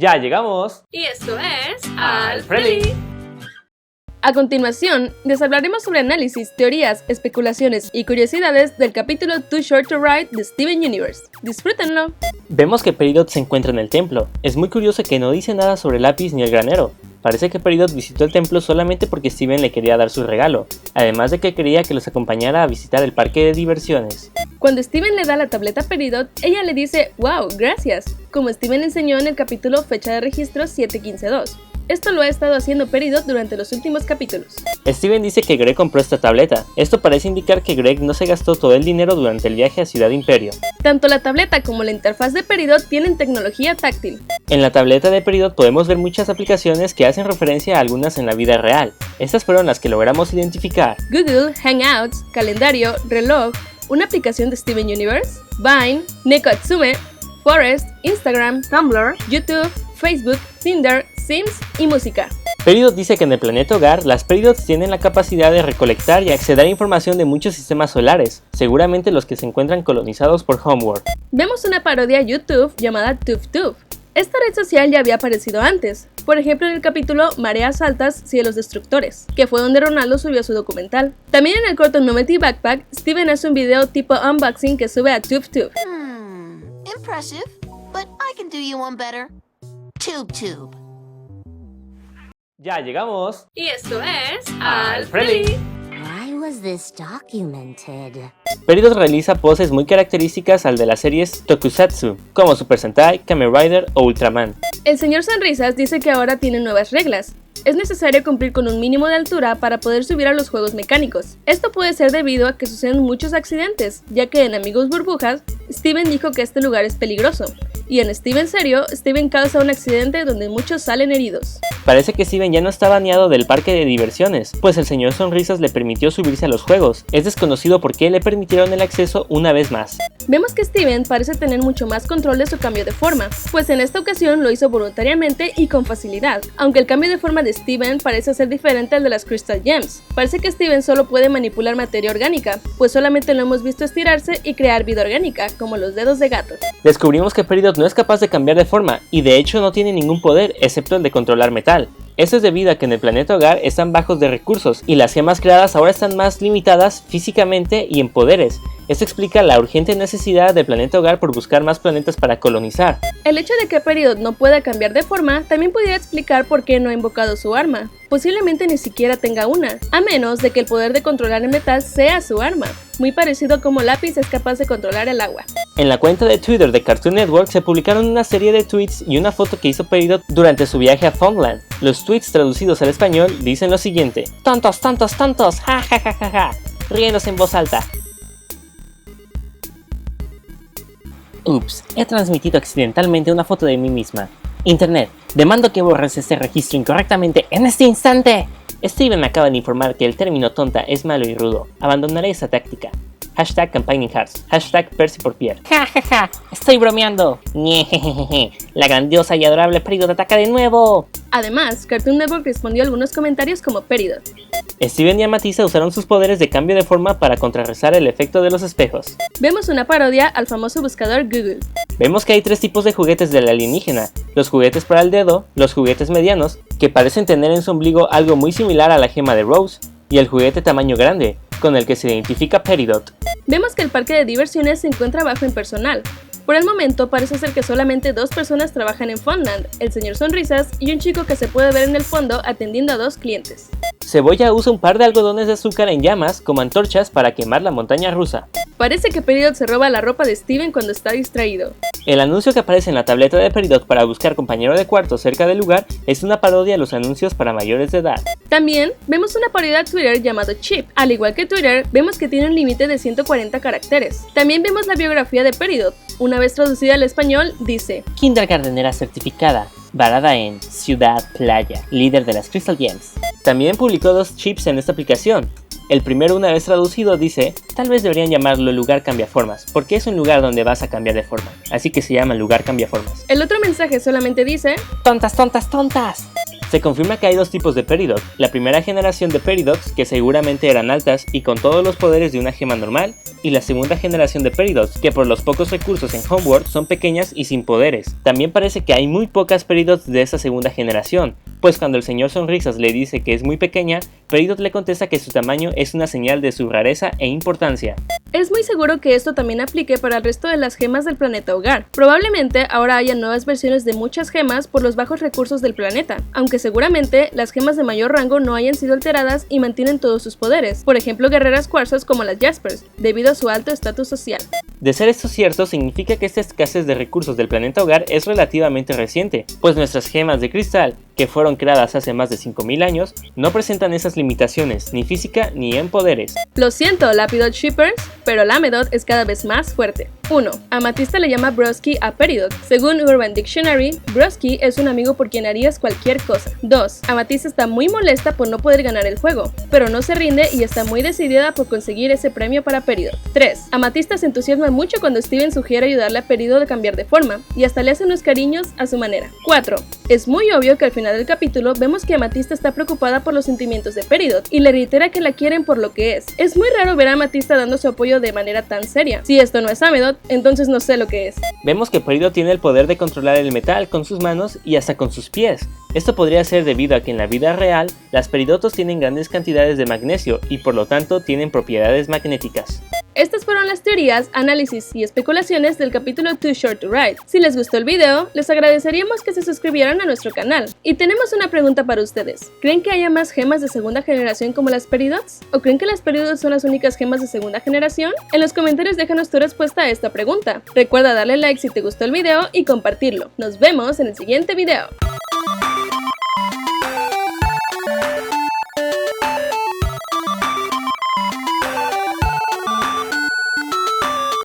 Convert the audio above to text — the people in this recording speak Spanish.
¡Ya llegamos! Y esto es Al Freddy. A continuación, les hablaremos sobre análisis, teorías, especulaciones y curiosidades del capítulo Too Short to Write de Steven Universe. ¡Disfrútenlo! Vemos que Peridot se encuentra en el templo. Es muy curioso que no dice nada sobre el lápiz ni el granero. Parece que Peridot visitó el templo solamente porque Steven le quería dar su regalo, además de que quería que los acompañara a visitar el parque de diversiones. Cuando Steven le da la tableta a Peridot, ella le dice "Wow, gracias", como Steven enseñó en el capítulo fecha de registro 7.15.2. Esto lo ha estado haciendo Peridot durante los últimos capítulos. Steven dice que Greg compró esta tableta. Esto parece indicar que Greg no se gastó todo el dinero durante el viaje a Ciudad Imperio. Tanto la tableta como la interfaz de Peridot tienen tecnología táctil. En la tableta de Peridot podemos ver muchas aplicaciones que hacen referencia a algunas en la vida real. Estas fueron las que logramos identificar. Google, Hangouts, calendario, reloj, una aplicación de Steven Universe, Vine, Neko Atsume, Forest, Instagram, Tumblr, YouTube, Facebook, Tinder, Sims y música. Peridot dice que en el planeta Hogar, las Peridots tienen la capacidad de recolectar y acceder a información de muchos sistemas solares, seguramente los que se encuentran colonizados por Homeworld. Vemos una parodia a YouTube llamada TufTuf. Esta red social ya había aparecido antes, por ejemplo en el capítulo Mareas Altas, Cielos Destructores, que fue donde Ronaldo subió su documental. También en el corto Novelty Backpack, Steven hace un video tipo unboxing que sube a TufTuf. Impressive, but I can do you one better. TubeTube. ¡Ya llegamos! Y esto es Al Freddy. Why was this documented? Peridot realiza poses muy características al de las series Tokusatsu, como Super Sentai, Kamen Rider o Ultraman. El señor Sonrisas dice que ahora tiene nuevas reglas. Es necesario cumplir con un mínimo de altura para poder subir a los juegos mecánicos. Esto puede ser debido a que suceden muchos accidentes, ya que en Amigos Burbujas, Steven dijo que este lugar es peligroso. Y en Steven Serio, Steven causa un accidente donde muchos salen heridos. Parece que Steven ya no está baneado del parque de diversiones, pues el señor Sonrisas le permitió subirse a los juegos. Es desconocido por qué le permitieron el acceso una vez más. Vemos que Steven parece tener mucho más control de su cambio de forma, pues en esta ocasión lo hizo voluntariamente y con facilidad, aunque el cambio de forma de Steven parece ser diferente al de las Crystal Gems. Parece que Steven solo puede manipular materia orgánica, pues solamente lo hemos visto estirarse y crear vida orgánica, como los dedos de gato. Descubrimos que Peridot no es capaz de cambiar de forma, y de hecho no tiene ningún poder, excepto el de controlar metal. Esto es debido a que en el planeta Hogar están bajos de recursos, y las gemas creadas ahora están más limitadas físicamente y en poderes. Esto explica la urgente necesidad del planeta Hogar por buscar más planetas para colonizar. El hecho de que Peridot no pueda cambiar de forma también pudiera explicar por qué no ha invocado su arma. Posiblemente ni siquiera tenga una, a menos de que el poder de controlar el metal sea su arma, muy parecido a como Lápiz es capaz de controlar el agua. En la cuenta de Twitter de Cartoon Network se publicaron una serie de tweets y una foto que hizo Peridot durante su viaje a Funland. Los tweets traducidos al español dicen lo siguiente: tontos, tontos, tontos, ja ja ja ja ja, riéndose en voz alta. Ups, he transmitido accidentalmente una foto de mí misma. Internet, demando que borres este registro incorrectamente en este instante. Steven me acaba de informar que el término tonta es malo y rudo. Abandonaré esa táctica. Hashtag Campaigning Hearts. Hashtag Percy por Pierre. Ja ja ja, estoy bromeando. Ñejejeje, la grandiosa y adorable Peridot ataca de nuevo. Además, Cartoon Network respondió a algunos comentarios como Peridot. Steven y Amatista usaron sus poderes de cambio de forma para contrarrestar el efecto de los espejos. Vemos una parodia al famoso buscador Google. Vemos que hay tres tipos de juguetes del alienígena: los juguetes para el dedo, los juguetes medianos, que parecen tener en su ombligo algo muy similar a la gema de Rose, y el juguete tamaño grande, con el que se identifica Peridot. Vemos que el parque de diversiones se encuentra bajo en personal. Por el momento parece ser que solamente 2 personas trabajan en Funland, el señor Sonrisas y un chico que se puede ver en el fondo atendiendo a 2 clientes. Cebolla usa un par de algodones de azúcar en llamas como antorchas para quemar la montaña rusa. Parece que Peridot se roba la ropa de Steven cuando está distraído. El anuncio que aparece en la tableta de Peridot para buscar compañero de cuarto cerca del lugar es una parodia a los anuncios para mayores de edad. También vemos una parodia a Twitter llamado Chip. Al igual que Twitter, vemos que tiene un límite de 140 caracteres. También vemos la biografía de Peridot. Una vez traducida al español, dice: Kindergartenera certificada, varada en Ciudad Playa, líder de las Crystal Gems. También publicó 2 chips en esta aplicación. El primero, una vez traducido, dice: tal vez deberían llamarlo lugar cambiaformas, porque es un lugar donde vas a cambiar de forma, así que se llama lugar cambiaformas. El otro mensaje solamente dice: tontas, tontas, tontas. Se confirma que hay dos tipos de Peridot, la primera generación de Peridots, que seguramente eran altas y con todos los poderes de una gema normal, y la segunda generación de Peridots, que por los pocos recursos en Homeworld son pequeñas y sin poderes. También parece que hay muy pocas Peridots de esta segunda generación, pues cuando el señor Sonrisas le dice que es muy pequeña, Peridot le contesta que su tamaño es una señal de su rareza e importancia. Es muy seguro que esto también aplique para el resto de las gemas del planeta hogar. Probablemente ahora haya nuevas versiones de muchas gemas por los bajos recursos del planeta, aunque seguramente las gemas de mayor rango no hayan sido alteradas y mantienen todos sus poderes, por ejemplo guerreras cuarzos como las Jaspers, debido a su alto estatus social. De ser esto cierto, significa que esta escasez de recursos del planeta hogar es relativamente reciente, pues nuestras gemas de cristal, que fueron creadas hace más de 5000 años, no presentan esas limitaciones, ni física ni en poderes. Lo siento, Lapidot Shippers, pero Lamedot es cada vez más fuerte. 1. Amatista le llama Broski a Peridot. Según Urban Dictionary, Broski es un amigo por quien harías cualquier cosa. 2. Amatista está muy molesta por no poder ganar el juego, pero no se rinde y está muy decidida por conseguir ese premio para Peridot. 3. Amatista se entusiasma mucho cuando Steven sugiere ayudarle a Peridot a cambiar de forma, y hasta le hace unos cariños a su manera. 4. Es muy obvio que al final del capítulo vemos que Amatista está preocupada por los sentimientos de Peridot, y le reitera que la quieren por lo que es. Es muy raro ver a Amatista dando su apoyo de manera tan seria. Si esto no es Amedot, entonces no sé lo que es. Vemos que Peridot tiene el poder de controlar el metal con sus manos y hasta con sus pies. Esto podría ser debido a que en la vida real, las peridotos tienen grandes cantidades de magnesio y por lo tanto tienen propiedades magnéticas. Estas fueron las teorías, análisis y especulaciones del capítulo Too Short to Ride. Si les gustó el video, les agradeceríamos que se suscribieran a nuestro canal. Y tenemos una pregunta para ustedes. ¿Creen que haya más gemas de segunda generación como las Peridots? ¿O creen que las Peridots son las únicas gemas de segunda generación? En los comentarios déjanos tu respuesta a esta pregunta. Recuerda darle like si te gustó el video y compartirlo. Nos vemos en el siguiente video.